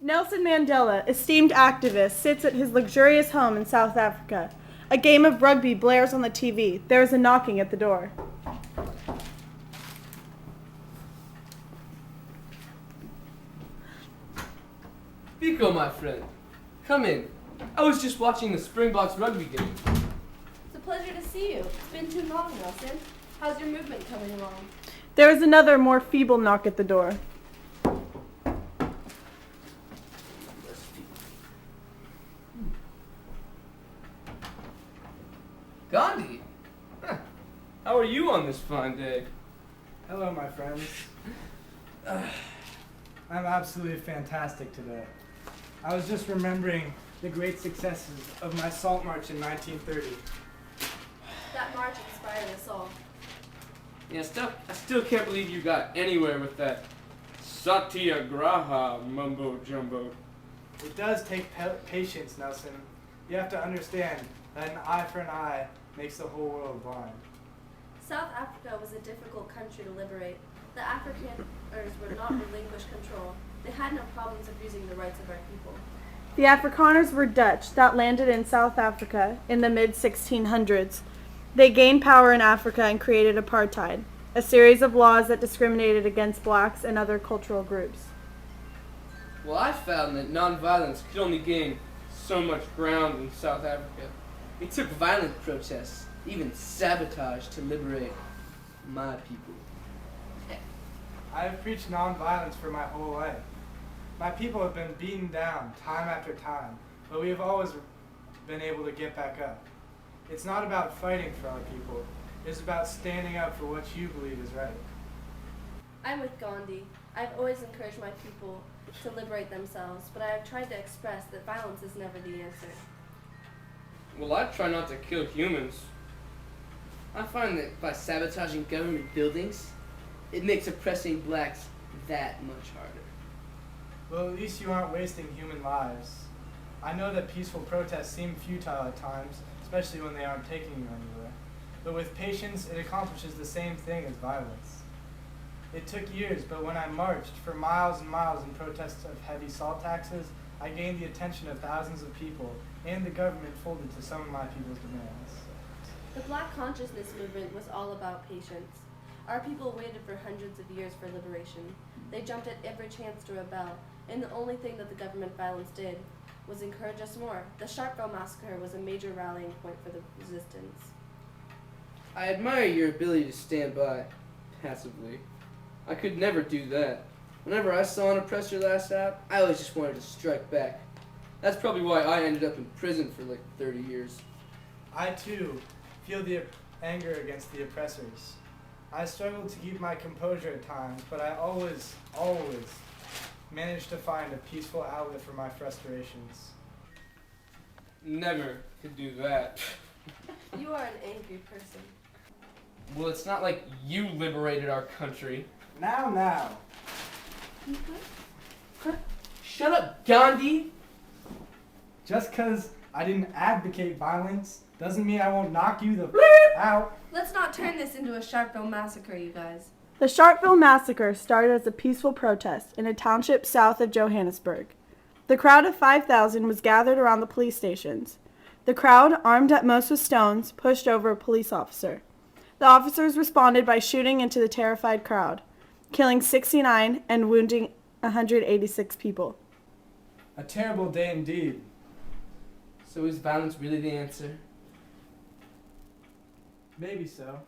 Nelson Mandela, esteemed activist, sits at his luxurious home in South Africa. A game of rugby blares on the TV. There is a knocking at the door. Biko, my friend. Come in. I was just watching the Springboks rugby game. It's a pleasure to see you. It's been too long, Nelson. How's your movement coming along? There is another, more feeble knock at the door. Gandhi? Huh. How are you on this fine day? Hello, my friends. I'm absolutely fantastic today. I was just remembering the great successes of my Salt March in 1930. That march inspired us all. Yeah, I still can't believe you got anywhere with that Satyagraha mumbo jumbo. It does take patience, Nelson. You have to understand that an eye for an eye makes the whole world blind. South Africa was a difficult country to liberate. The Afrikaners would not relinquish control. They had no problems abusing the rights of our people. The Afrikaners were Dutch that landed in South Africa in the mid-1600s. They gained power in Africa and created apartheid, a series of laws that discriminated against blacks and other cultural groups. Well, I found that nonviolence could only gain so much ground in South Africa. It took violent protests, even sabotage, to liberate my people. I have preached nonviolence for my whole life. My people have been beaten down time after time, but we have always been able to get back up. It's not about fighting for our people. It's about standing up for what you believe is right. I'm with Gandhi. I've always encouraged my people to liberate themselves, but I have tried to express that violence is never the answer. Well, I try not to kill humans. I find that by sabotaging government buildings, it makes oppressing blacks that much harder. Well, at least you aren't wasting human lives. I know that peaceful protests seem futile at times, especially when they aren't taking you anywhere. But with patience, it accomplishes the same thing as violence. It took years, but when I marched for miles and miles in protest of heavy salt taxes, I gained the attention of thousands of people, and the government folded to some of my people's demands. The Black Consciousness movement was all about patience. Our people waited for hundreds of years for liberation. They jumped at every chance to rebel, and the only thing that the government violence did was encourage us more. The Sharpeville massacre was a major rallying point for the resistance. I admire your ability to stand by passively. I could never do that. Whenever I saw an oppressor lash out, I always just wanted to strike back. That's probably why I ended up in prison for like 30 years. I, too, feel the anger against the oppressors. I struggled to keep my composure at times, but I always managed to find a peaceful outlet for my frustrations. Never could do that. You are an angry person. Well, it's not like you liberated our country. Now. Shut up, Gandhi! Just 'cause I didn't advocate violence doesn't mean I won't knock you the out. Let's not turn this into a Sharpeville massacre, you guys. The Sharpeville massacre started as a peaceful protest in a township south of Johannesburg. The crowd of 5,000 was gathered around the police stations. The crowd, armed at most with stones, pushed over a police officer. The officers responded by shooting into the terrified crowd, killing 69 and wounding 186 people. A terrible day indeed. So is violence really the answer? Maybe so.